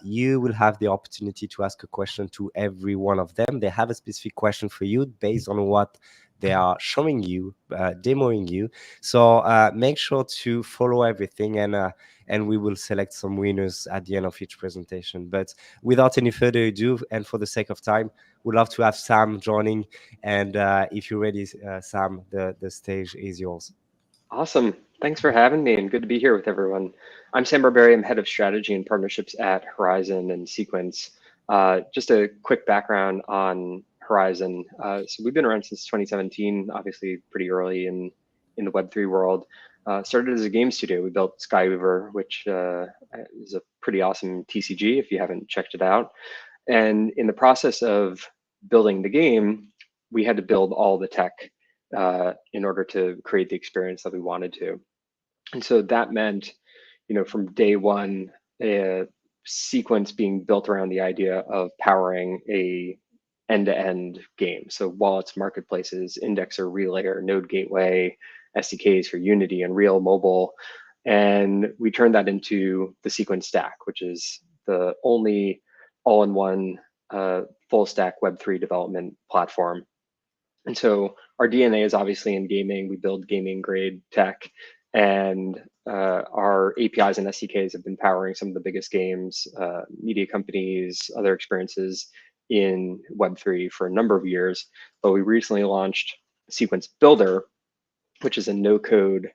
You will have the opportunity to ask a question to every one of them. They have a specific question for you based on what they are showing you, demoing you. So make sure to follow everything, and we will select some winners at the end of each presentation. But without any further ado, and for the sake of time, we'd love to have Sam joining. And if you're ready, Sam, the stage is yours. Awesome. Thanks for having me and good to be here with everyone. I'm Sam Barberi. I'm head of strategy and partnerships at Horizon and Sequence. Just a quick background on Horizon. So we've been around since 2017, obviously pretty early in the Web3 world. Started as a game studio. We built Skyweaver, which is a pretty awesome TCG if you haven't checked it out. And in the process of building the game, we had to build all the tech in order to create the experience that we wanted to. And so that meant, from day one, a sequence being built around the idea of powering a end-to-end game. So wallets, marketplaces, indexer, relayer, node gateway, SDKs for Unity and Real Mobile. And we turned that into the Sequence Stack, which is the only all-in-one full stack Web3 development platform. And so our DNA is obviously in gaming. We build gaming grade tech, and our APIs and SDKs have been powering some of the biggest games, media companies, other experiences in Web3 for a number of years. But we recently launched Sequence Builder, which is a no-code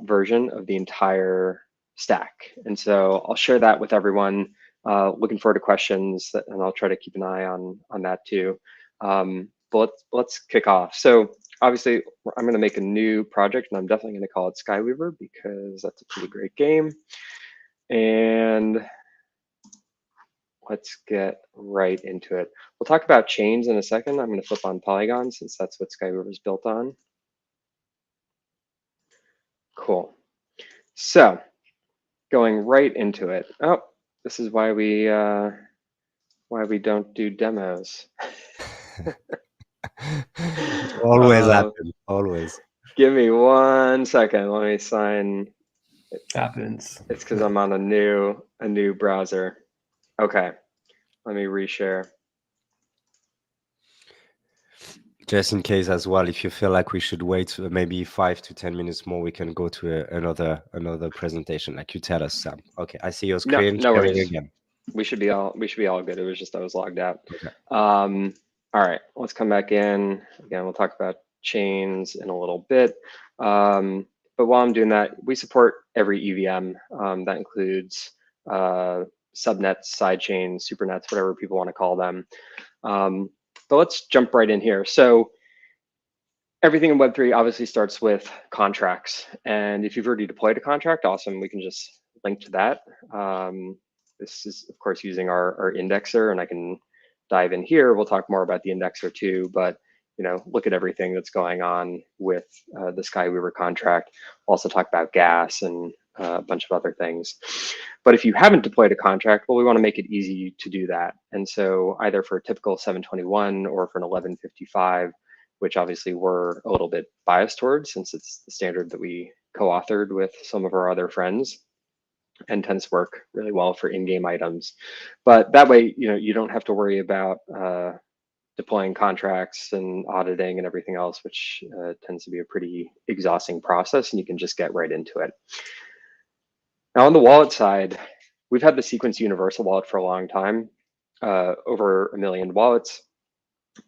version of the entire stack. And so I'll share that with everyone. Looking forward to questions, and I'll try to keep an eye on that too. But let's kick off. So obviously, I'm going to make a new project, and I'm definitely going to call it Skyweaver because that's a pretty great game. And let's get right into it. We'll talk about chains in a second. I'm going to flip on Polygon since that's what Skyweaver is built on. Cool. So going right into it. Oh, this is why we don't do demos. Always happen. Always. Give me 1 second. Let me sign. It happens. It's because I'm on a new browser. Okay. Let me reshare. Just in case as well, if you feel like we should wait maybe 5 to 10 minutes more, we can go to another presentation. Like you tell us, Sam. Okay, I see your screen. No worries. Again. We should be all good. It was just I was logged out. Okay. All right, let's come back in. Again, we'll talk about chains in a little bit. But while I'm doing that, we support every EVM. That includes subnets, sidechains, supernets, whatever people want to call them. But let's jump right in here. So everything in Web3 obviously starts with contracts. And if you've already deployed a contract, awesome, we can just link to that. This is, of course, using our indexer, and I can dive in here. We'll talk more about the indexer too, but look at everything that's going on with the Skyweaver contract. We'll also talk about gas and a bunch of other things. But if you haven't deployed a contract, well, we want to make it easy to do that. And so either for a typical 721 or for an 1155, which obviously we're a little bit biased towards since it's the standard that we co-authored with some of our other friends, and tends to work really well for in-game items. But that way, you don't have to worry about deploying contracts and auditing and everything else, which tends to be a pretty exhausting process, and you can just get right into it. Now, on the wallet side, we've had the Sequence Universal Wallet for a long time, over 1 million wallets,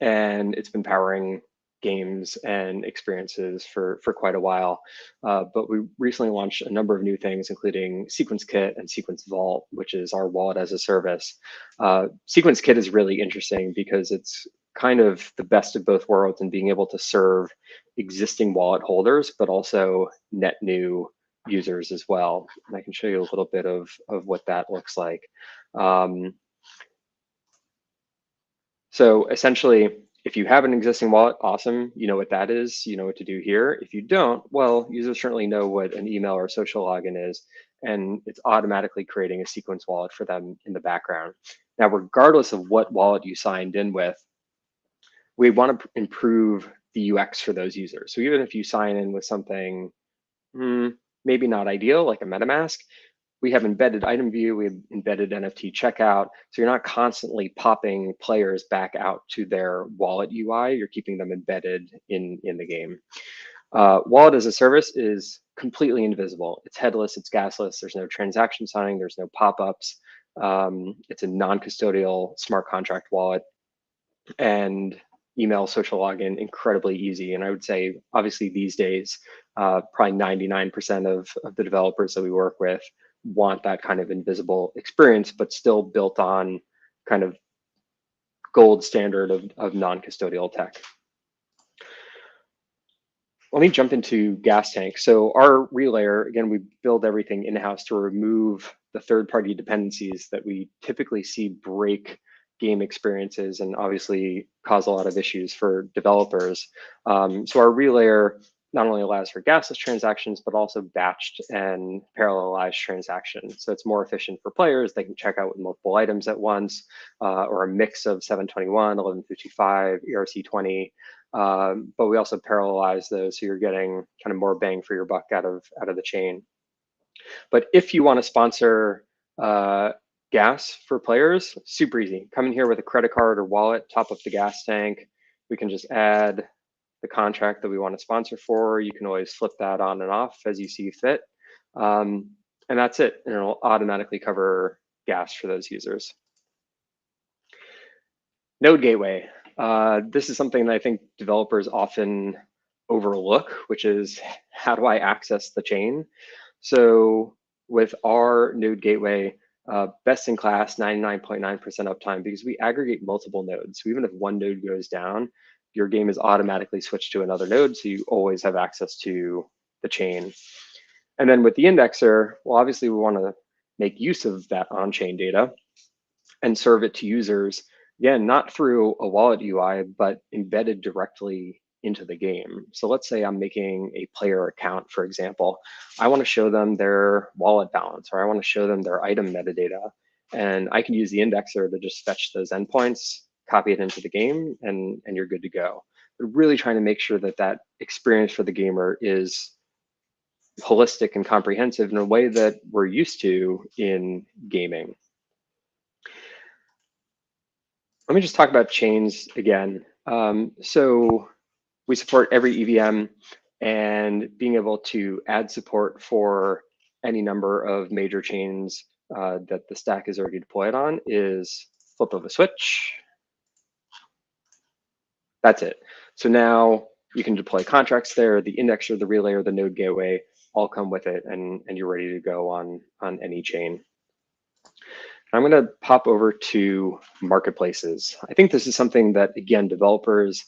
and it's been powering games and experiences for quite a while. But we recently launched a number of new things, including Sequence Kit and Sequence Vault, which is our wallet as a service. Sequence Kit is really interesting because it's kind of the best of both worlds in being able to serve existing wallet holders, but also net new users as well. And I can show you a little bit of what that looks like. So essentially, if you have an existing wallet, awesome. You know what that is. You know what to do here. If you don't, well, users certainly know what an email or social login is, and it's automatically creating a Sequence wallet for them in the background. Now, regardless of what wallet you signed in with, we want to improve the UX for those users. So even if you sign in with something maybe not ideal, like a MetaMask, we have embedded item view, we have embedded NFT checkout. So you're not constantly popping players back out to their wallet UI. You're keeping them embedded in the game. Wallet as a service is completely invisible. It's headless, it's gasless. There's no transaction signing, there's no pop-ups. It's a non-custodial smart contract wallet, and email, social login, incredibly easy. And I would say, obviously these days, probably 99% of the developers that we work with want that kind of invisible experience, but still built on kind of gold standard of non-custodial tech. Let me jump into gas tank. So our relayer, again, we build everything in-house to remove the third-party dependencies that we typically see break game experiences and obviously cause a lot of issues for developers. So our relayer not only allows for gasless transactions, but also batched and parallelized transactions. So it's more efficient for players. They can check out with multiple items at once, or a mix of 721, 1155, ERC20. But we also parallelize those, so you're getting kind of more bang for your buck out of the chain. But if you want to sponsor gas for players, super easy. Come in here with a credit card or wallet, top up the gas tank. We can just add the contract that we want to sponsor for. You can always flip that on and off as you see fit. And that's it. And it'll automatically cover gas for those users. Node gateway. This is something that I think developers often overlook, which is how do I access the chain? So with our node gateway, best in class, 99.9% uptime, because we aggregate multiple nodes. So even if one node goes down, your game is automatically switched to another node, so you always have access to the chain. And then with the indexer, well, obviously we want to make use of that on-chain data and serve it to users, again, not through a wallet UI, but embedded directly into the game. So let's say I'm making a player account, for example. I want to show them their wallet balance, or I want to show them their item metadata. And I can use the indexer to just fetch those endpoints, copy it into the game, and you're good to go. But really trying to make sure that that experience for the gamer is holistic and comprehensive in a way that we're used to in gaming. Let me just talk about chains again. So we support every EVM, and being able to add support for any number of major chains that the stack is already deployed on is flip of a switch. That's it. So now you can deploy contracts there, the indexer, the relayer, the node gateway, all come with it, and you're ready to go on any chain. I'm going to pop over to marketplaces. I think this is something that, again, developers,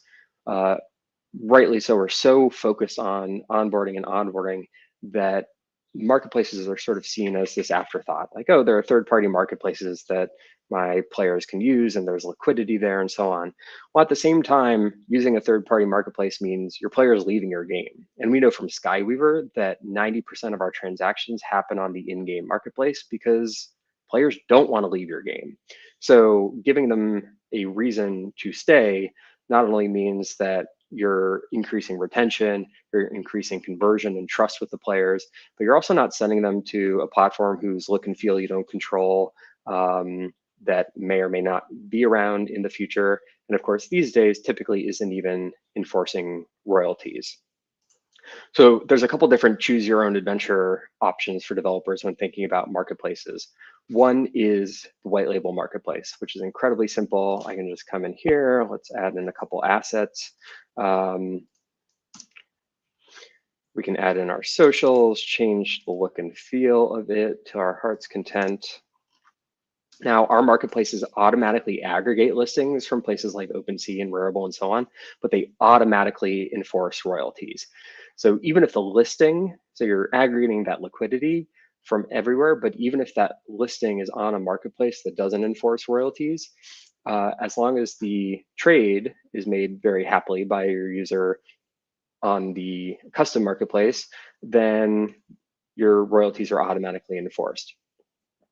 rightly so, are so focused on onboarding and onboarding that marketplaces are sort of seen as this afterthought. Like, oh, there are third-party marketplaces that my players can use, and there's liquidity there and so on. Well, at the same time, using a third-party marketplace means your player is leaving your game. And we know from Skyweaver that 90% of our transactions happen on the in-game marketplace because players don't want to leave your game. So giving them a reason to stay not only means that you're increasing retention, you're increasing conversion and trust with the players, but you're also not sending them to a platform whose look and feel you don't control, that may or may not be around in the future. And of course, these days typically isn't even enforcing royalties. So there's a couple different choose your own adventure options for developers when thinking about marketplaces. One is the white label marketplace, which is incredibly simple. I can just come in here. Let's add in a couple assets. We can add in our socials, change the look and feel of it to our heart's content. Now, our marketplaces automatically aggregate listings from places like OpenSea and Rarible and so on, but they automatically enforce royalties. So even if the listing, so you're aggregating that liquidity from everywhere, but even if that listing is on a marketplace that doesn't enforce royalties, as long as the trade is made very happily by your user on the custom marketplace, then your royalties are automatically enforced.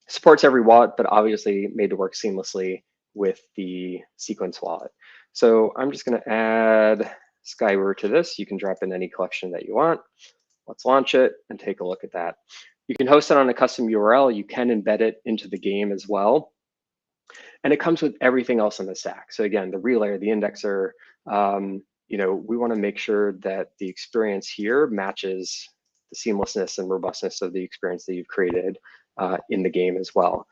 Supports every wallet, but obviously made to work seamlessly with the Sequence wallet. So I'm just going to add Skyweaver to this. You can drop in any collection that you want. Let's launch it and take a look at that. You can host it on a custom URL. You can embed it into the game as well. And it comes with everything else in the stack. So again, the relayer, the indexer, we want to make sure that the experience here matches the seamlessness and robustness of the experience that you've created in the game as well.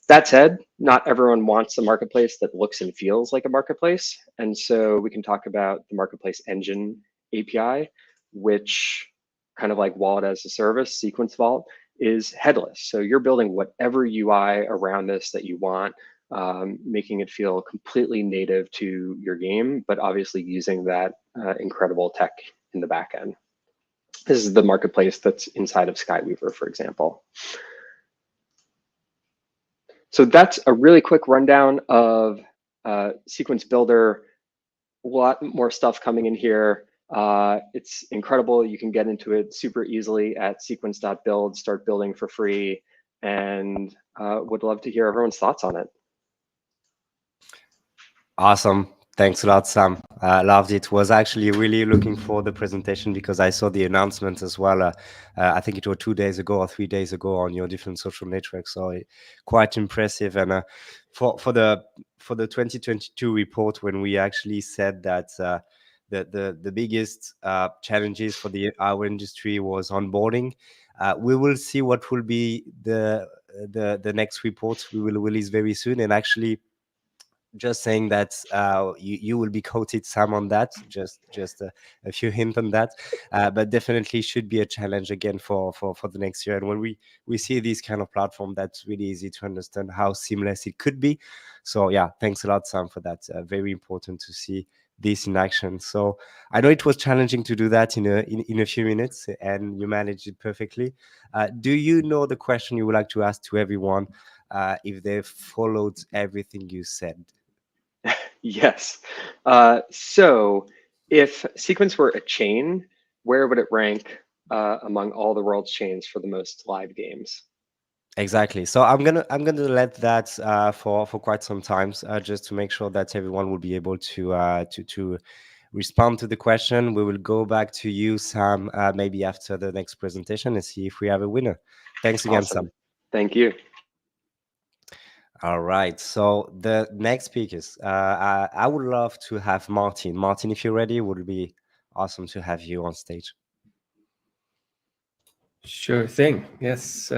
That said, not everyone wants a marketplace that looks and feels like a marketplace. And so we can talk about the Marketplace Engine API, which kind of like wallet as a service, Sequence Vault, is headless. So you're building whatever UI around this that you want, making it feel completely native to your game, but obviously using that incredible tech in the back end. This is the marketplace that's inside of Skyweaver, for example. So that's a really quick rundown of Sequence Builder. A lot more stuff coming in here. It's incredible. You can get into it super easily at sequence.build, start building for free, and would love to hear everyone's thoughts on it. Awesome. Thanks a lot, Sam. Loved it. Was actually really looking for the presentation because I saw the announcement as well. I think it was 2 days ago or 3 days ago on your different social networks. So quite impressive. And for the 2022 report, when we actually said that the biggest challenges for our industry was onboarding, we will see what will be the next report we will release very soon. And actually, just saying that you will be quoted some on that, just a few hints on that, but definitely should be a challenge again for the next year. And when we see this kind of platform, that's really easy to understand how seamless it could be. So yeah, thanks a lot, Sam, for that. Very important to see this in action. So I know it was challenging to do that in a few minutes, and you managed it perfectly. Do you know the question you would like to ask to everyone if they followed everything you said? Yes. So if Sequence were a chain, where would it rank among all the world's chains for the most live games? Exactly. So I'm gonna let that for quite some time, just to make sure that everyone will be able to respond to the question. We will go back to you, Sam, maybe after the next presentation and see if we have a winner. Thanks again, Awesome. Sam. Thank you. All right. So the next speakers, I would love to have Martin. Martin, if you're ready, would be awesome to have you on stage. Sure thing. Yes.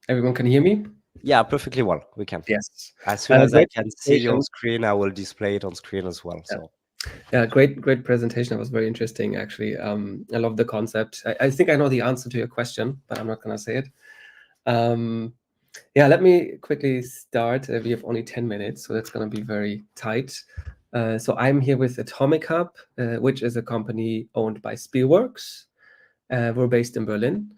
Everyone can hear me? Yeah, perfectly well. We can. Yes. As soon as I Great can see you on presentation. screen, I will display it on screen as well. Yeah. So Yeah, great presentation. It was very interesting, actually. I love the concept. I think I know the answer to your question, but I'm not going to say it. Yeah, let me quickly start. We have only 10 minutes, so that's going to be very tight. So I'm here with Atomic Hub, which is a company owned by Spielworks. We're based in Berlin.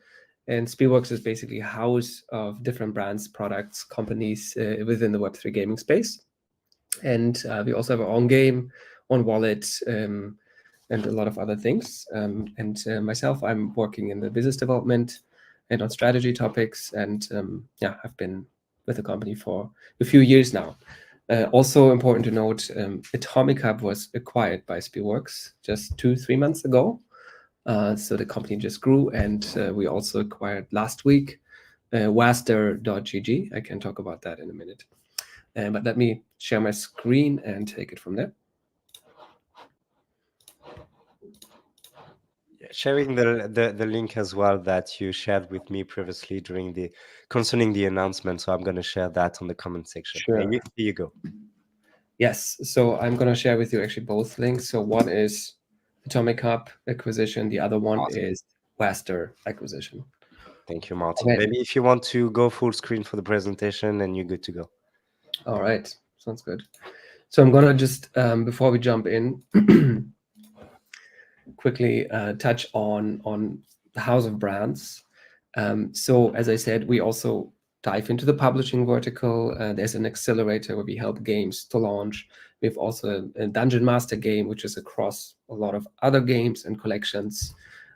And Spielworks is basically a house of different brands, products, companies within the Web3 gaming space. And we also have our own game, own wallet, and a lot of other things. Myself, I'm working in the business development and on strategy topics. And yeah, I've been with the company for a few years now. Also important to note, Atomic Hub was acquired by Spielworks just 2-3 months ago. So the company just grew, and we also acquired last week Waster.gg. I can talk about that in a minute. But let me share my screen and take it from there. sharing the link as well that you shared with me previously concerning the announcement. So I'm going to share that on the comment section. Sure. Here you go. Yes. So I'm going to share with you actually both links. So one is Atomic Hub acquisition. The other one is Waster acquisition. Thank you, Martin. Okay. Maybe if you want to go full screen for the presentation, and you're good to go. All right. Sounds good. So I'm going to just, before we jump in, quickly touch on the house of brands. So as I said, we also dive into the publishing vertical. There's an accelerator where we help games to launch. We have also a Dungeon Master game, which is across a lot of other games and collections.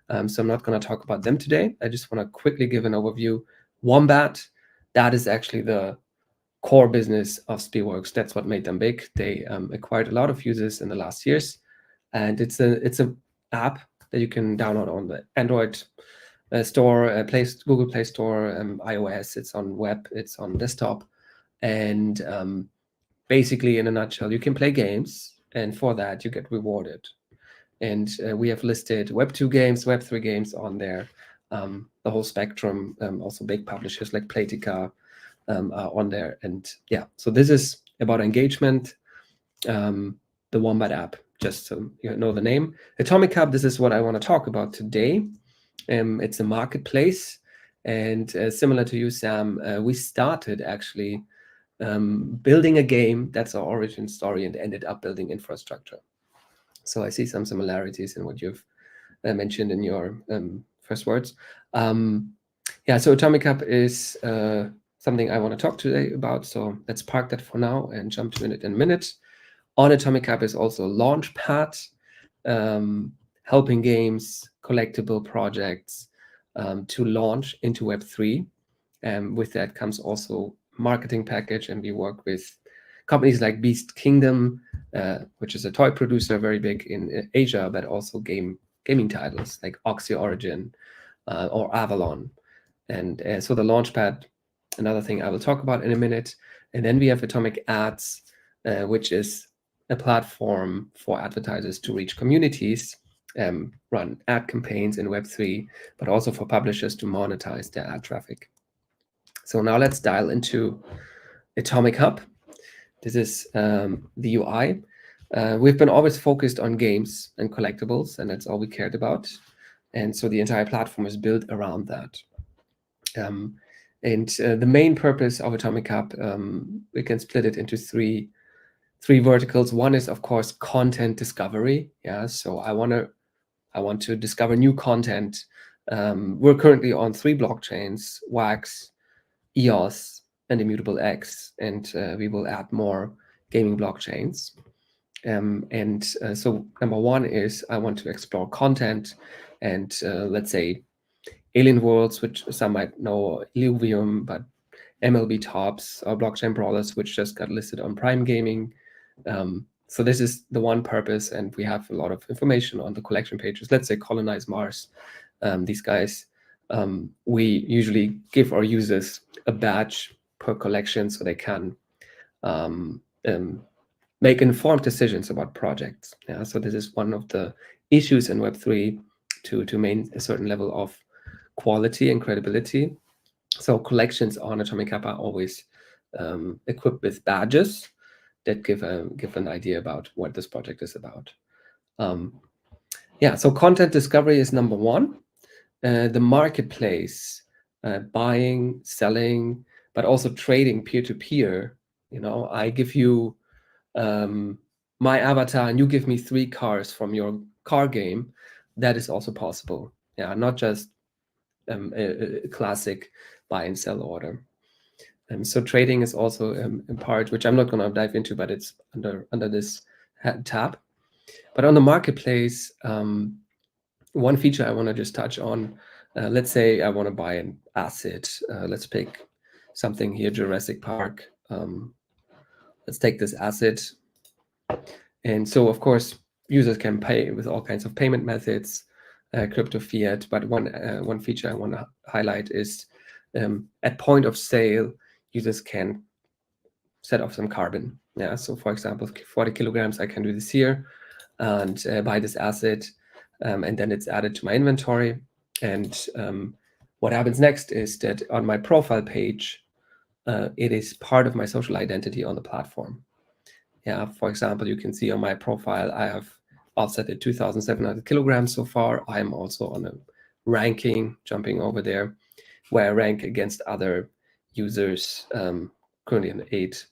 So I'm not going to talk about them today. I just want to quickly give an overview. Wombat, that is actually the core business of Spielworks. That's what made them big. They acquired a lot of users in the last years, and it's a app that you can download on the Android Store, Google Play Store, iOS. It's on web, it's on desktop, and basically, in a nutshell, you can play games, and for that you get rewarded. And we have listed Web2 games, Web3 games on there, the whole spectrum. Also, big publishers like Playtika are on there, and yeah. So this is about engagement. The Wombat app, just so you know the name. Atomic Hub, this is what I want to talk about today. It's a marketplace, and similar to you, Sam, we started actually building a game. That's our origin story, and ended up building infrastructure. So I see some similarities in what you've mentioned in your first words. Yeah, so Atomic Hub is something I want to talk today about. So let's park that for now and jump to it in a minute. On Atomic Hub is also Launchpad, helping games, collectible projects to launch into Web3. With that comes also marketing package, and we work with companies like Beast Kingdom, which is a toy producer, very big in Asia, but also gaming titles like Oxy Origin or Avalon. And so the Launchpad, another thing I will talk about in a minute. And then we have Atomic Ads, which is a platform for advertisers to reach communities, run ad campaigns in Web3, but also for publishers to monetize their ad traffic. So now let's dial into Atomic Hub. This is the UI. We've been always focused on games and collectibles, and that's all we cared about. And so the entire platform is built around that. The main purpose of Atomic Hub, we can split it into three verticals. One is, of course, content discovery. Yeah, so I want to discover new content. We're currently on 3 blockchains: Wax, EOS, and Immutable X, and we will add more gaming blockchains. So number one is I want to explore content, and let's say Alien Worlds, which some might know, Illuvium, but MLB Tops, or Blockchain Brawlers, which just got listed on Prime Gaming. So this is the one purpose, and we have a lot of information on the collection pages. Let's say Colonize Mars. These guys, we usually give our users a badge per collection so they can make informed decisions about projects. Yeah, so this is one of the issues in Web3 to maintain a certain level of quality and credibility. So collections on Atomic Hub are always equipped with badges that give an idea about what this project is about. Yeah, so content discovery is number one. The marketplace, buying, selling, but also trading peer-to-peer. You know, I give you my avatar and you give me 3 cars from your car game. That is also possible. Yeah, not just a classic buy and sell order. So trading is also a part which I'm not going to dive into, but it's under this tab. But on the marketplace, one feature I want to just touch on, let's say I want to buy an asset. Let's pick something here, Jurassic Park. Let's take this asset. And so, of course, users can pay with all kinds of payment methods, crypto, fiat. But one feature I want to highlight is at point of sale, users can set off some carbon. Yeah. So, for example, 40 kilograms, I can do this here and buy this asset. And then it's added to my inventory. And what happens next is that on my profile page, it is part of my social identity on the platform. Yeah, for example, you can see on my profile, I have offset at 2,700 kilograms so far. I'm also on a ranking, jumping over there, where I rank against other users, currently on 8.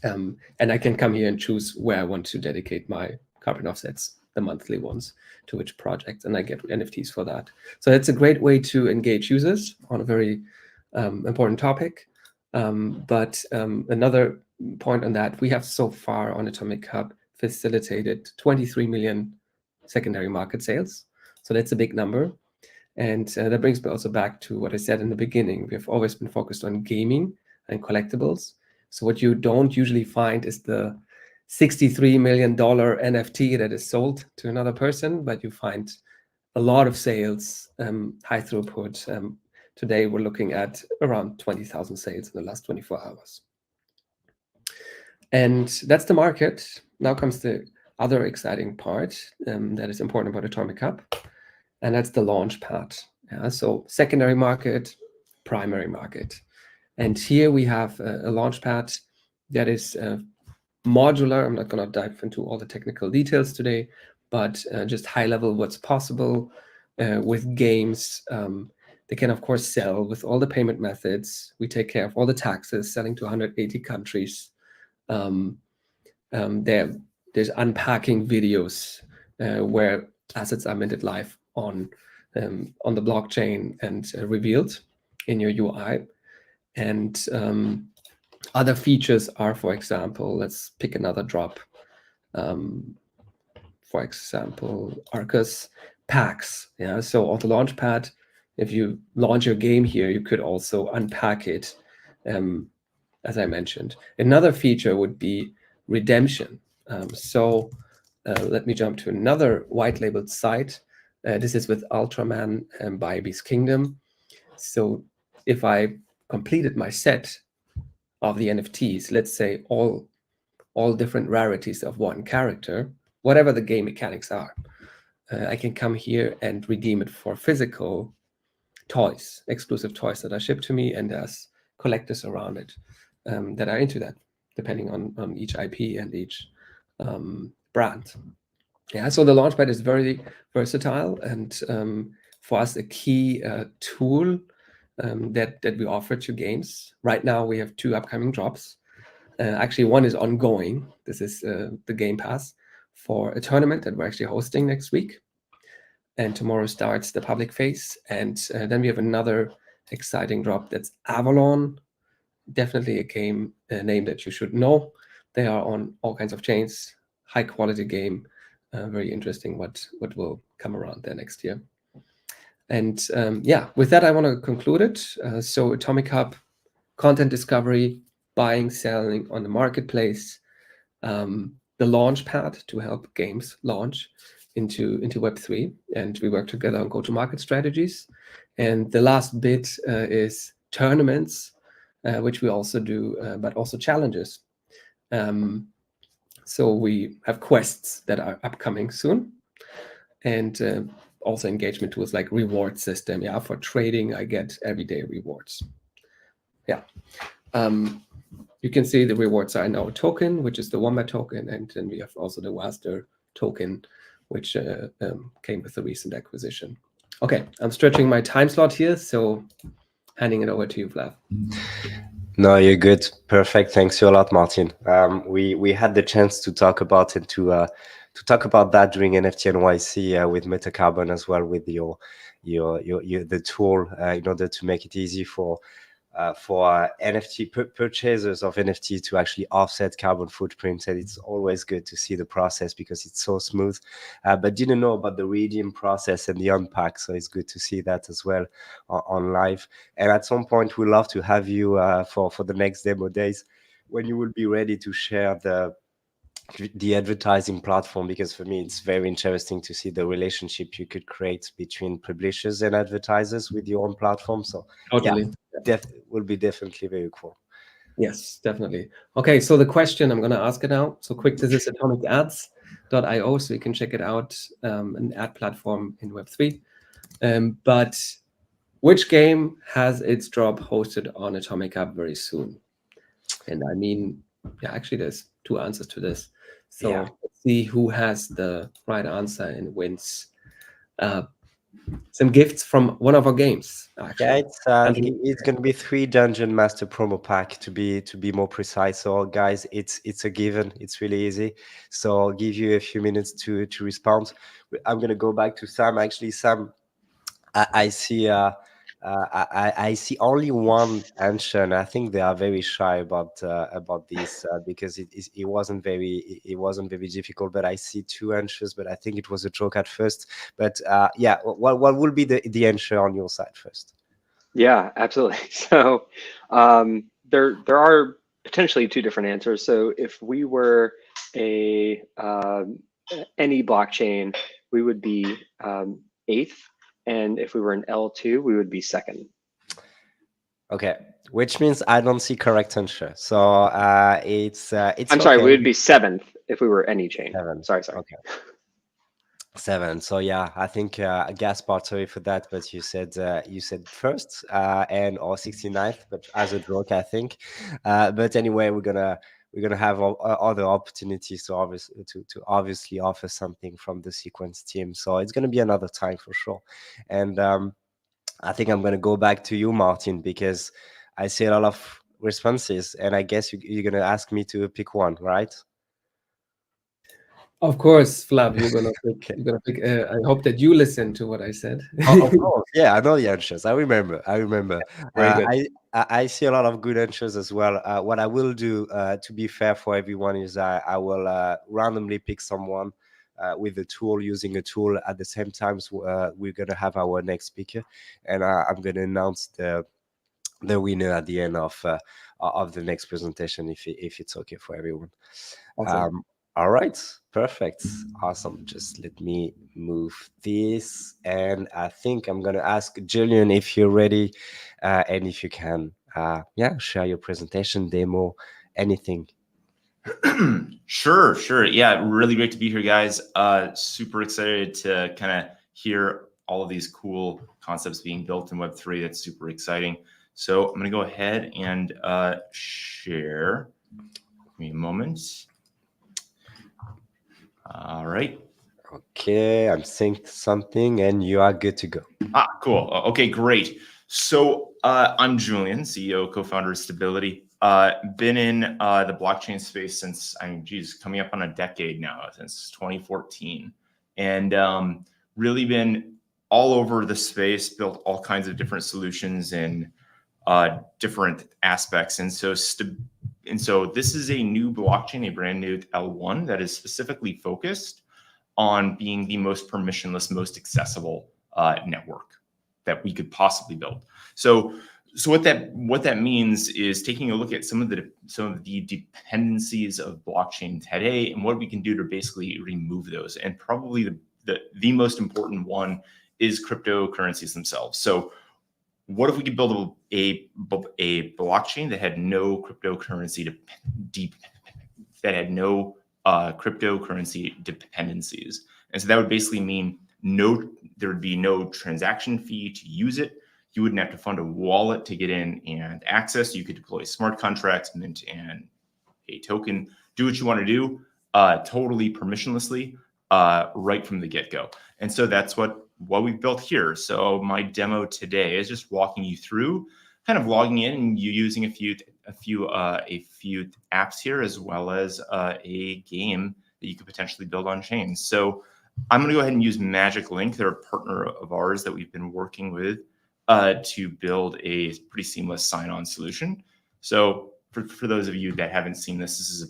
And I can come here and choose where I want to dedicate my carbon offsets, the monthly ones, to which project, and I get NFTs for that. So it's a great way to engage users on a very important topic. But another point on that, we have so far on Atomic Hub facilitated 23 million secondary market sales. So that's a big number. And that brings me also back to what I said in the beginning. We have always been focused on gaming and collectibles. So what you don't usually find is the $63 million NFT that is sold to another person, but you find a lot of sales, high throughput. Today we're looking at around 20,000 sales in the last 24 hours. And that's the market. Now comes the other exciting part that is important about Atomic Hub, and that's the launch pad. Yeah, so secondary market, primary market. And here we have a launch pad that is modular. I'm not going to dive into all the technical details today, but just high level what's possible with games. They can, of course, sell with all the payment methods. We take care of all the taxes, selling to 180 countries. There's unpacking videos where assets are minted live on the blockchain and revealed in your UI. And other features are, for example, let's pick another drop. For example, Arcus packs. Yeah, so on the launchpad, if you launch your game here, you could also unpack it, as I mentioned. Another feature would be redemption. Let me jump to another white labeled site. This is with Ultraman by Beast Kingdom. So if I completed my set of the NFTs, let's say all different rarities of one character, whatever the game mechanics are, I can come here and redeem it for physical toys, exclusive toys that are shipped to me, and there's collectors around it that are into that, depending on each IP and each brand. Yeah, so the Launchpad is very versatile, and for us, a key tool that we offer to games. Right now, we have 2 upcoming drops. Actually, one is ongoing. This is the Game Pass for a tournament that we're actually hosting next week. And tomorrow starts the public phase. And then we have another exciting drop that's Avalon. Definitely a game name that you should know. They are on all kinds of chains. High quality game. Very interesting what will come around there next year. And yeah, with that, I want to conclude it. So Atomic Hub, content discovery, buying, selling on the marketplace, the launch pad to help games launch into Web3, and we work together on go-to-market strategies. And the last bit is tournaments, which we also do, but also challenges. So we have quests that are upcoming soon, and also engagement tools like reward system. Yeah, for trading, I get everyday rewards. Yeah. You can see the rewards are in our token, which is the Wombat token, and then we have also the Waster token, which came with the recent acquisition. Okay, I'm stretching my time slot here, so handing it over to you, Vlad. No, you're good. Perfect. Thanks a lot, Martin. We had the chance to talk about it to talk about that during NFT NYC with Metacarbon as well, with your the tool in order to make it easy for NFT purchasers of NFT to actually offset carbon footprints. And it's always good to see the process because it's so smooth, but didn't know about the redeem process and the unpack. So it's good to see that as well on live. And at some point, we'd love to have you for the next demo days when you will be ready to share the advertising platform, because for me it's very interesting to see the relationship you could create between publishers and advertisers with your own platform. So totally, will be definitely very cool. Yes, definitely. Okay, so the question, I'm going to ask it now. So quick, this is atomicads.io, so you can check it out, an ad platform in Web3. But which game has its drop hosted on Atomic Hub very soon? And I mean, yeah, actually there's 2 answers to this. So let's see who has the right answer and wins some gifts from one of our games. Actually. Yeah, it's going to be 3 Dungeon Master promo pack to be more precise. So guys, it's a given. It's really easy. So I'll give you a few minutes to respond. I'm going to go back to Sam. Actually, Sam, I see I see only one answer, and I think they are very shy about this because it wasn't very difficult. But I see 2 answers, but I think it was a joke at first. But yeah, what will be the answer on your side first? Yeah, absolutely. So there are potentially 2 different answers. So if we were a any blockchain, we would be 8th. And if we were in L2, we would be 2nd. Okay, which means I don't see correct answer. So it's I'm sorry, okay. we would be 7th if we were any chain. 7. Sorry. Okay. 7. So yeah, I think Gaspar, sorry for that, but you said first and or 69th, but as a joke, I think. But anyway, we're gonna have other opportunities to obviously offer something from the sequence team. So it's gonna be another time for sure. And I think I'm gonna go back to you, Martin, because I see a lot of responses, and I guess you're gonna ask me to pick one, right? Of course, Flav, you're gonna pick. Okay. You're gonna pick. I hope that you listen to what I said. Of course, yeah, I know the answers. I remember. Very good. I see a lot of good answers as well. What I will do, to be fair for everyone, is I will randomly pick someone with a tool, using a tool. At the same time, we're gonna have our next speaker, and I'm gonna announce the winner at the end of the next presentation, if it's okay for everyone. Awesome. All right, perfect, awesome. Just let me move this, and I think I'm gonna ask Julian if you're ready, and if you can, yeah, share your presentation, demo, anything. Sure. Yeah, really great to be here, guys. Super excited to kind of hear all of these cool concepts being built in Web3. That's super exciting. So I'm going to go ahead and share. Give me a moment. All right. Okay, I'm saying something, and you are good to go. Cool. Okay, great. So I'm Julian, CEO, co-founder of Stability. Been in the blockchain space since, coming up on a decade now, since 2014. And really been all over the space, built all kinds of different solutions in different aspects. And so this is a new blockchain, a brand new L1 that is specifically focused on being the most permissionless, most accessible network that we could possibly build. So what that means is taking a look at some of the dependencies of blockchain today and what we can do to basically remove those. And probably the most important one is cryptocurrencies themselves. So what if we could build a blockchain that had no cryptocurrency cryptocurrency dependencies? And so that would basically mean there would be no transaction fee to use it. You wouldn't have to fund a wallet to get in and access. You could deploy smart contracts, mint and a token, do what you want to do, totally permissionlessly, right from the get-go. And so that's what we've built here. So my demo today is just walking you through, kind of logging in and you using a few apps here, as well as a game that you could potentially build on chain. So I'm going to go ahead and use Magic Link. They're a partner of ours that we've been working with to build a pretty seamless sign-on solution. So for those of you that haven't seen this is a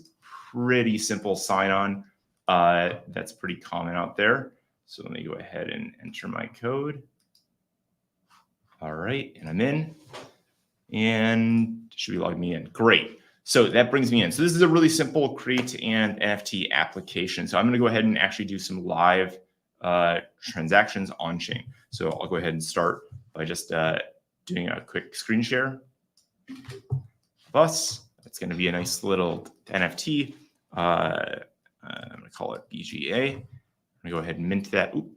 pretty simple sign-on that's pretty common out there. So let me go ahead and enter my code. All right, and I'm in. And should be logging me in. Great. So that brings me in. So this is a really simple create and NFT application. So I'm going to go ahead and actually do some live transactions on chain. So I'll go ahead and start by just doing a quick screen share of us. It's going to be a nice little NFT. I'm going to call it BGA. I'm going to go ahead and mint that. Oop.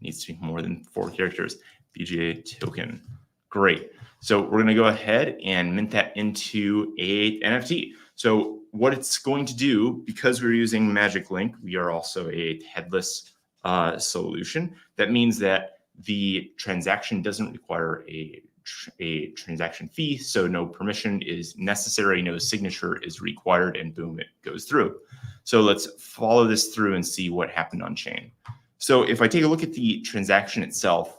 Needs to be more than 4 characters. BGA token. Great. So we're going to go ahead and mint that into a NFT. So what it's going to do, because we're using Magic Link, we are also a headless solution. That means that the transaction doesn't require a transaction fee. So no permission is necessary, no signature is required, and boom, it goes through. So let's follow this through and see what happened on chain. So if I take a look at the transaction itself,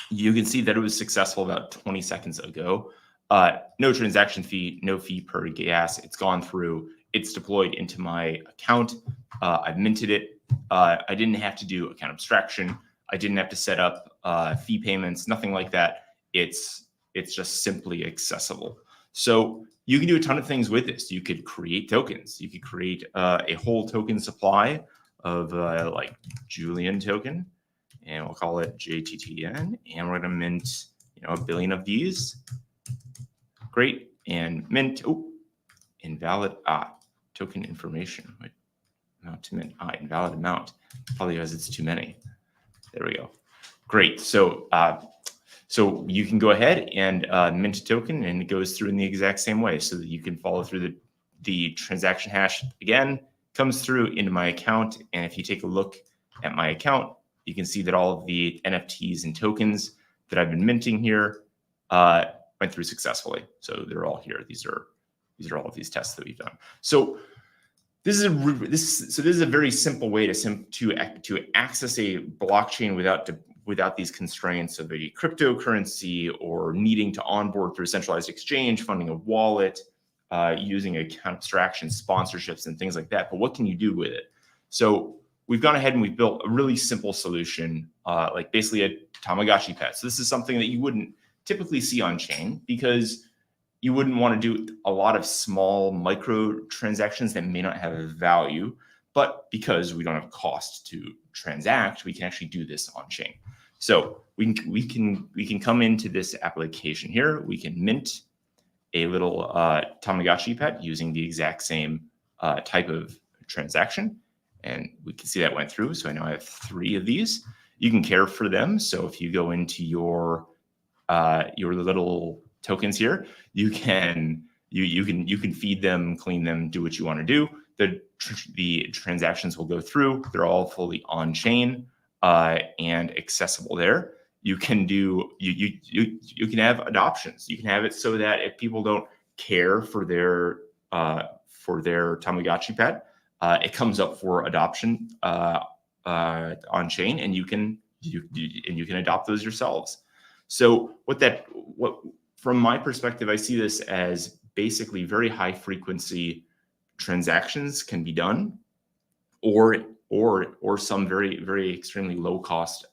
you can see that it was successful about 20 seconds ago. No transaction fee, no fee per gas. It's gone through. It's deployed into my account. I've minted it. I didn't have to do account abstraction. I didn't have to set up fee payments, nothing like that. It's just simply accessible. So you can do a ton of things with this. You could create tokens. You could create a whole token supply of like Julian token. and we'll call it JTTN, and we're going to mint, 1 billion of these. Great, and mint. Oh, invalid token information. Wait, not to mint. Invalid amount. Probably because it's too many. There we go. Great. So so you can go ahead and mint a token, and it goes through in the exact same way, so that you can follow through the transaction hash again, comes through into my account. And if you take a look at my account, you can see that all of the NFTs and tokens that I've been minting here went through successfully. So they're all here. These are all of these tests that we've done. So this is a very simple way to access a blockchain without these constraints of a cryptocurrency or needing to onboard through a centralized exchange, funding a wallet, using account abstraction, sponsorships, and things like that. But what can you do with it? So we've gone ahead and we've built a really simple solution, like basically a Tamagotchi pet. So this is something that you wouldn't typically see on chain, because you wouldn't want to do a lot of small micro transactions that may not have a value. But because we don't have cost to transact, we can actually do this on chain. So we can come into this application here. We can mint a little Tamagotchi pet using the exact same type of transaction. And we can see that went through. So I know I have 3 of these. You can care for them. So if you go into your little tokens here, you can feed them, clean them, do what you want to do. The transactions will go through. They're all fully on chain and accessible there. You can do you can have adoptions. You can have it so that if people don't care for their Tamagotchi pet, it comes up for adoption on chain, and you can adopt those yourselves. So from my perspective, I see this as basically very high frequency transactions can be done, or some very, very extremely low cost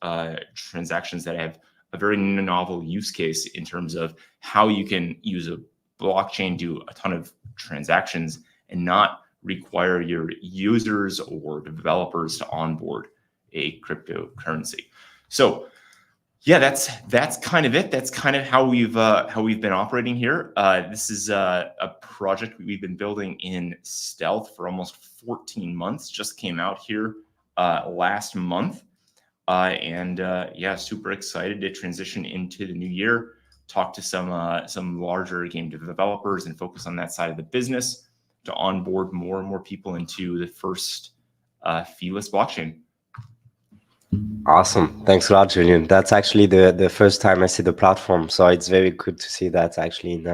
transactions that have a very novel use case in terms of how you can use a blockchain, do a ton of transactions, and not require your users or developers to onboard a cryptocurrency. So yeah, that's kind of it. That's kind of how we've been operating here. This is a project we've been building in stealth for almost 14 months. Just came out here last month, and yeah, super excited to transition into the new year. Talk to some larger game developers and focus on that side of the business to onboard more and more people into the first feeless blockchain. Awesome. Thanks a lot, Julian. That's actually the first time I see the platform, so it's very good to see that actually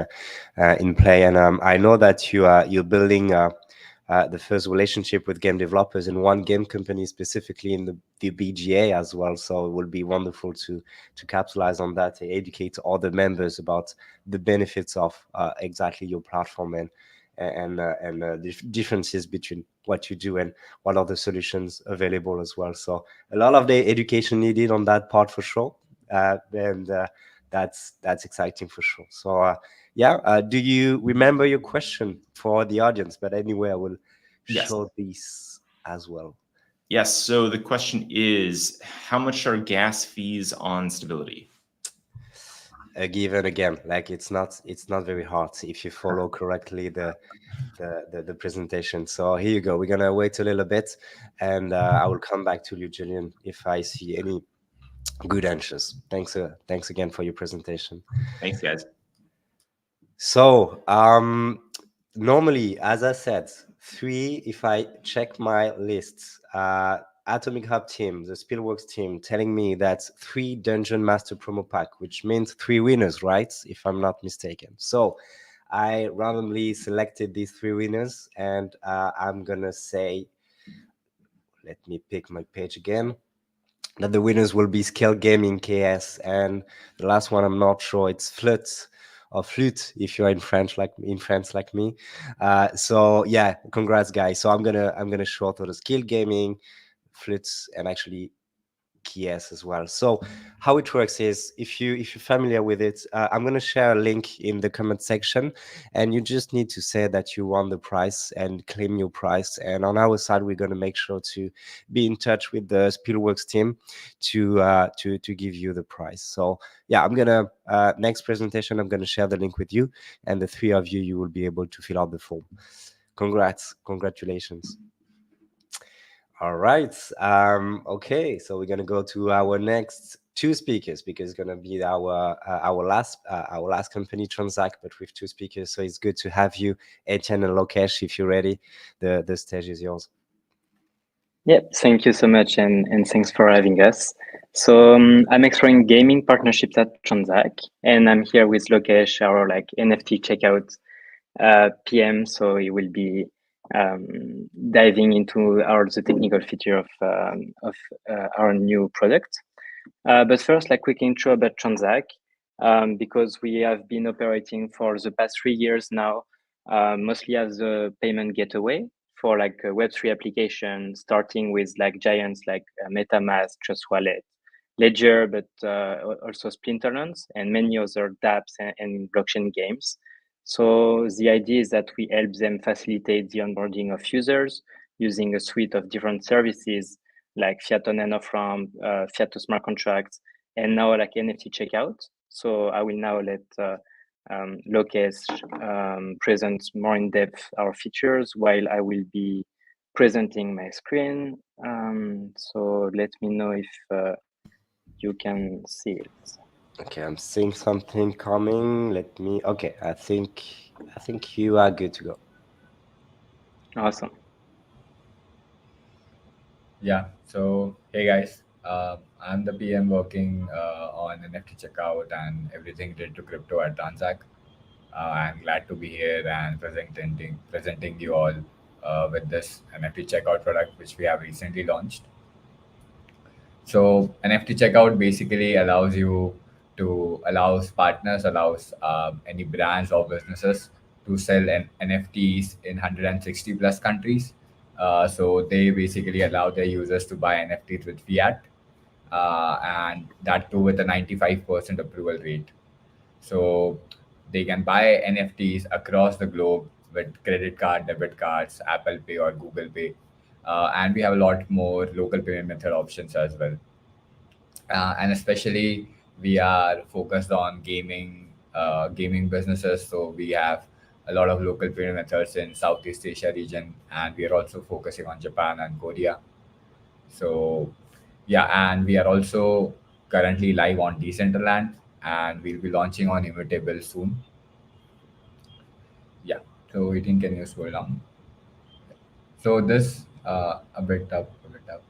in play. And I know that you're building the first relationship with game developers in one game company, specifically in the BGA as well. So it will be wonderful to capitalize on that, to educate all the members about the benefits of exactly your platform and the differences between what you do and what are the solutions available as well. So a lot of the education needed on that part for sure, and that's exciting for sure. So yeah, do you remember your question for the audience? But anyway, I will show these as well. Yes. So the question is, how much are gas fees on Stability? Given again, like it's not very hard if you follow correctly the presentation. So here you go. We're gonna wait a little bit, and I will come back to you, Julian, if I see any good answers. Thanks again for your presentation. Thanks, guys. So normally, as I said, 3, if I check my lists, Atomic Hub team, the Spielworks team, telling me that 3 Dungeon Master promo pack, which means 3 winners, right? If I'm not mistaken. So I randomly selected these 3 winners, and I'm gonna say, let me pick my page again, that the winners will be Scale Gaming KS, and the last one I'm not sure, it's Flute or Flute if you're in France like me. So yeah, congrats guys. So I'm gonna show to the Scale Gaming, Flute, and actually KS as well. So how it works is, if you're familiar with it, I'm going to share a link in the comment section, and you just need to say that you want the price and claim your price. And on our side, we're going to make sure to be in touch with the Spielworks team to give you the price. So yeah, I'm gonna next presentation, I'm gonna share the link with you, and the three of you will be able to fill out the form. Congratulations. All right. Okay, so we're gonna go to our next two speakers, because it's gonna be our last company, Transact, but with two speakers. So it's good to have you, Etienne and Lokesh. If you're ready, the stage is yours. Yeah, thank you so much, and thanks for having us. So I'm exploring gaming partnerships at Transact, and I'm here with Lokesh, our like NFT checkout PM. So he will be diving into the technical feature of our new product. But first, like quick intro about Transact, because we have been operating for the past 3 years now, mostly as a payment gateway for like a Web3 application, starting with like giants like MetaMask, Trust Wallet, Ledger, but also Splinterlands and many other dApps and blockchain games. So the idea is that we help them facilitate the onboarding of users using a suite of different services like fiat on and off ramp, fiat to smart contracts, and now like NFT checkout. So I will now let Lokesh present more in depth our features while I will be presenting my screen. So let me know if you can see it. Okay, I'm seeing something coming. Okay, I think you are good to go. Awesome. Yeah, so hey guys, I'm the PM working on NFT checkout and everything related to crypto at Transact. I'm glad to be here and presenting you all with this NFT checkout product which we have recently launched. So NFT checkout basically allows any brands or businesses to sell NFTs in 160 plus countries. So they basically allow their users to buy NFTs with fiat, and that too with a 95% approval rate. So they can buy NFTs across the globe with credit card, debit cards, Apple Pay or Google Pay. And we have a lot more local payment method options as well. And especially we are focused on gaming businesses. So we have a lot of local payment methods in Southeast Asia region, and we are also focusing on Japan and Korea. So yeah, and we are also currently live on Decentraland, and we'll be launching on Immutable soon. Yeah. So you think can you scroll down? So this a bit up, a bit up.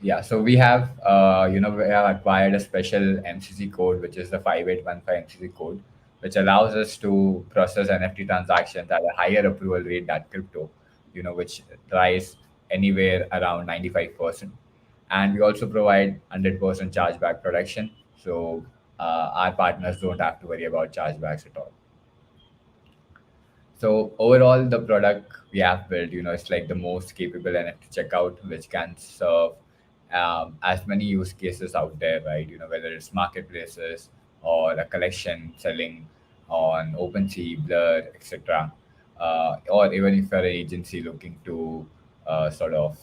Yeah, so we have acquired a special MCC code, which is the 5815 MCC code, which allows us to process NFT transactions at a higher approval rate than crypto, which tries anywhere around 95%. And we also provide 100% chargeback protection. So our partners don't have to worry about chargebacks at all. So overall, the product we have built, it's like the most capable NFT checkout, which can serve as many use cases out there, right? Whether it's marketplaces or a collection selling on OpenSea, Blur, etc. Or even if you're an agency looking to sort of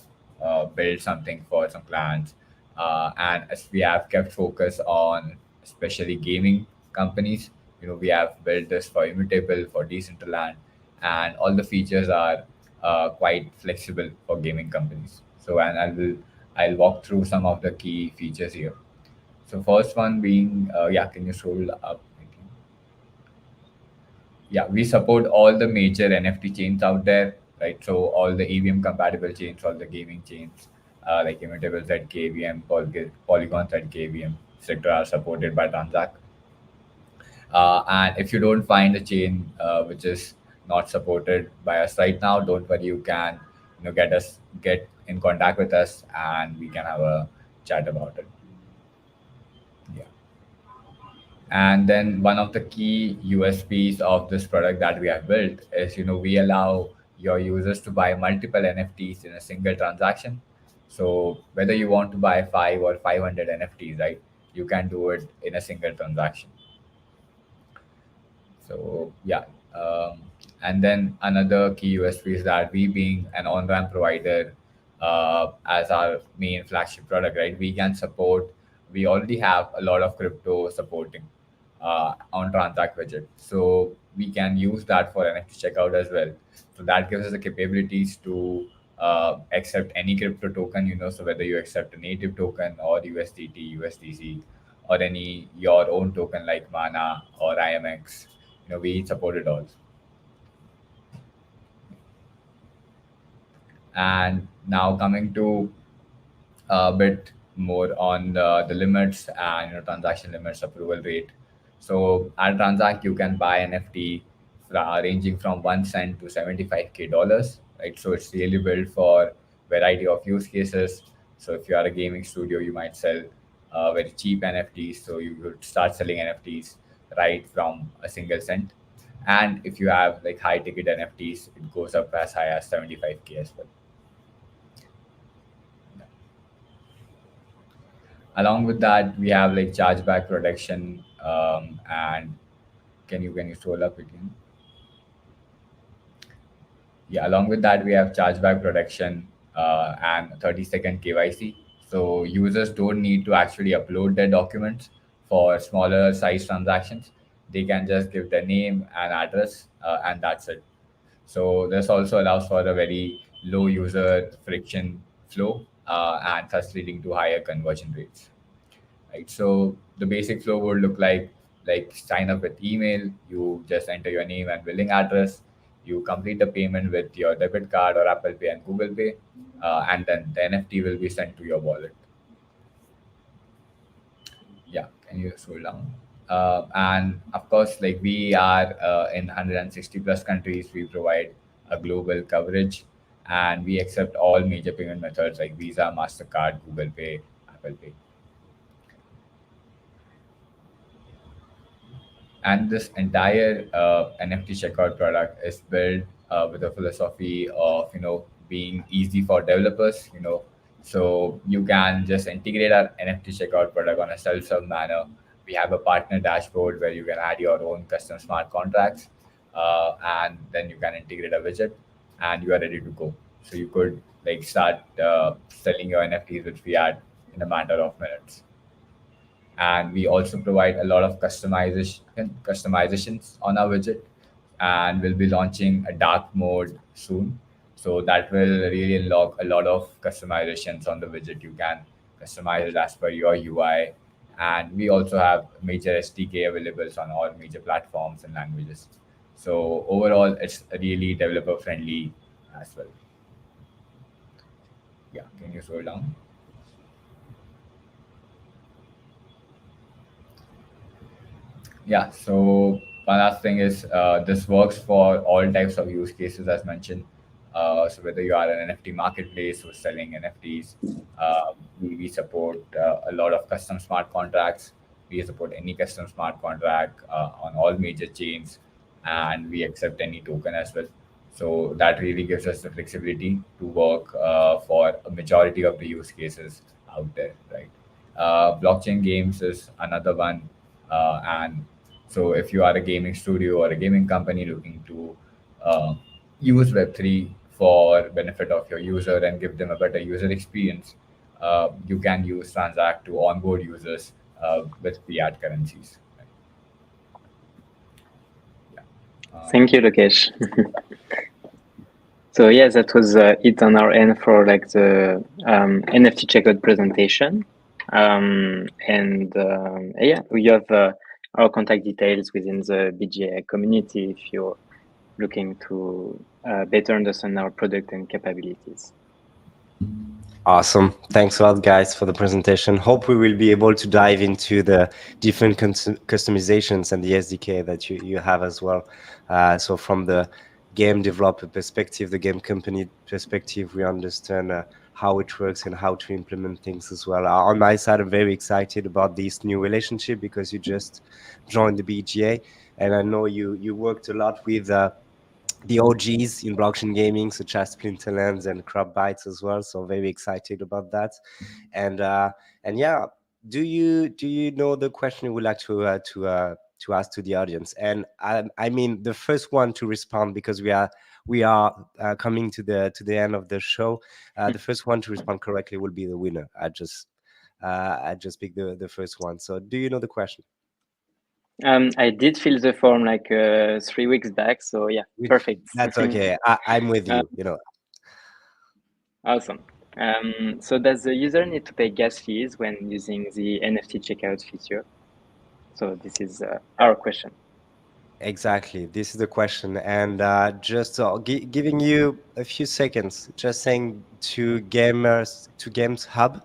build something for some clients. And as we have kept focus on especially gaming companies, we have built this for Immutable, for Decentraland, and all the features are quite flexible for gaming companies. So, and I'll walk through some of the key features here. So, first one being, can you scroll up? Yeah, we support all the major NFT chains out there, right? So all the EVM compatible chains, all the gaming chains, like Immutable ZKVM, Polygon ZKVM, etc., are supported by Transact. And if you don't find a chain which is not supported by us right now, don't worry. You can, get in contact with us, and we can have a chat about it. Yeah. And then one of the key USPs of this product that we have built is, we allow your users to buy multiple NFTs in a single transaction. So whether you want to buy 5 or 500 NFTs, right, you can do it in a single transaction. So yeah, um, and then another key USP is that we being an on-ramp provider as our main flagship product, right? We can support. We already have a lot of crypto supporting on Transact widget, so we can use that for NFT checkout as well. So that gives us the capabilities to accept any crypto token, so whether you accept a native token or USDT, USDC, or any your own token like Mana or IMX, we support it all. And now coming to a bit more on the limits and transaction limits, approval rate. So at Transact, you can buy NFT ranging from 1 cent to 75K dollars, right? So it's really built for variety of use cases. So if you are a gaming studio, you might sell very cheap NFTs. So you would start selling NFTs right from a single cent. And if you have like high ticket NFTs, it goes up as high as 75K as well. Along with that, we have like chargeback protection, and can you scroll up again? Yeah, along with that, we have chargeback protection and 30-second KYC. So users don't need to actually upload their documents for smaller size transactions. They can just give their name and address, and that's it. So this also allows for a very low user friction flow, and thus leading to higher conversion rates. Right. So the basic flow would look like sign up with email. You just enter your name and billing address. You complete the payment with your debit card or Apple Pay and Google Pay, and then the NFT will be sent to your wallet. Yeah, can you scroll down? And of course, like we are in 160 plus countries. We provide a global coverage, and we accept all major payment methods like Visa, Mastercard, Google Pay, Apple Pay. And this entire NFT checkout product is built with a philosophy of being easy for developers. So you can just integrate our NFT checkout product on a self-serve manner. We have a partner dashboard where you can add your own custom smart contracts, and then you can integrate a widget, and you are ready to go. So you could like start selling your NFTs with fiat in a matter of minutes. And we also provide a lot of customizations on our widget, and we'll be launching a dark mode soon, so that will really unlock a lot of customizations on the widget. You can customize it as per your UI, and we also have major SDK available on all major platforms and languages. So overall, it's really developer friendly as well. Yeah, can you scroll down? Yeah, so one last thing is this works for all types of use cases as mentioned. So whether you are an NFT marketplace or selling NFTs, we support a lot of custom smart contracts. We support any custom smart contract on all major chains, and we accept any token as well. So that really gives us the flexibility to work for a majority of the use cases out there, right? Blockchain games is another one, and so if you are a gaming studio or a gaming company looking to uh, use Web3 for benefit of your user and give them a better user experience, you can use Transact to onboard users with fiat currencies. Right? Yeah. Thank you, Lokesh. So yeah, that was it on our end for like the NFT checkout presentation. Yeah, we have our contact details within the BGA community if you're looking to better understand our product and capabilities. Awesome. Thanks a lot, guys, for the presentation. Hope we will be able to dive into the different customizations and the SDK that you have as well. So from the game developer perspective, the game company perspective, we understand how it works and how to implement things as well. On my side, I'm very excited about this new relationship because you just joined the BGA, and I know you worked a lot with the OGs in blockchain gaming, such as Splinterlands and Crab Bites as well. So very excited about that. And yeah, do you know the question you would like to ask to the audience? And I mean the first one to respond, because we are coming to the end of the show. The first one to respond correctly will be the winner. I just picked the first one. So do you know the question? I did fill the form like 3 weeks back, so yeah, perfect. That's okay. I'm with you. You know. Awesome. So does the user need to pay gas fees when using the NFT checkout feature? So this is our question. Exactly. This is the question. And just giving you a few seconds, just saying to gamers, to Games Hub,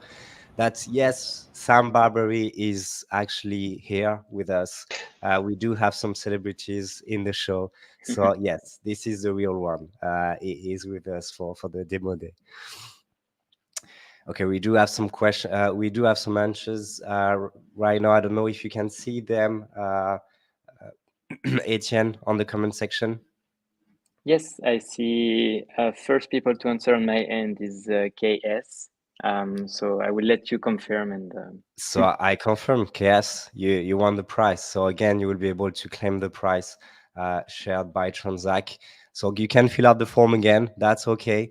that yes, Sam Barbary is actually here with us. We do have some celebrities in the show. So yes, this is the real one. He is with us for the demo day. Okay, we do have some question. We do have some answers right now. I don't know if you can see them. Etienne, on the comment section. Yes, I see. First people to answer on my end is KS. So I will let you confirm and. So I confirm, KS, you won the prize. So again, you will be able to claim the prize shared by Transac. So you can fill out the form again. That's okay,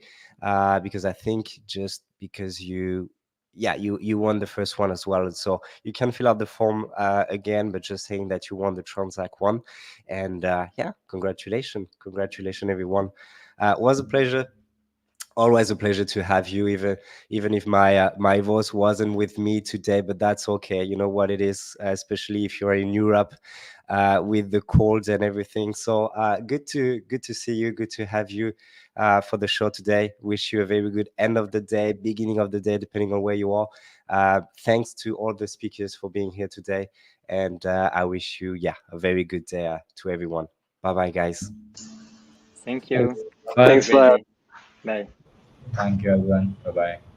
because I think just because you won the first one as well. So you can fill out the form again, but just saying that you won the Transac one. And yeah, congratulations, everyone. It was a pleasure. Always a pleasure to have you, even if my voice wasn't with me today, but that's okay. You know what it is, especially if you're in Europe with the colds and everything. So good to see you, good to have you for the show today. Wish you a very good end of the day, beginning of the day, depending on where you are. Thanks to all the speakers for being here today, and I wish you a very good day to everyone. Bye bye, guys. Thank you. Bye. Thanks, Have a great Vlad. day. Bye. Thank you, everyone. Bye bye.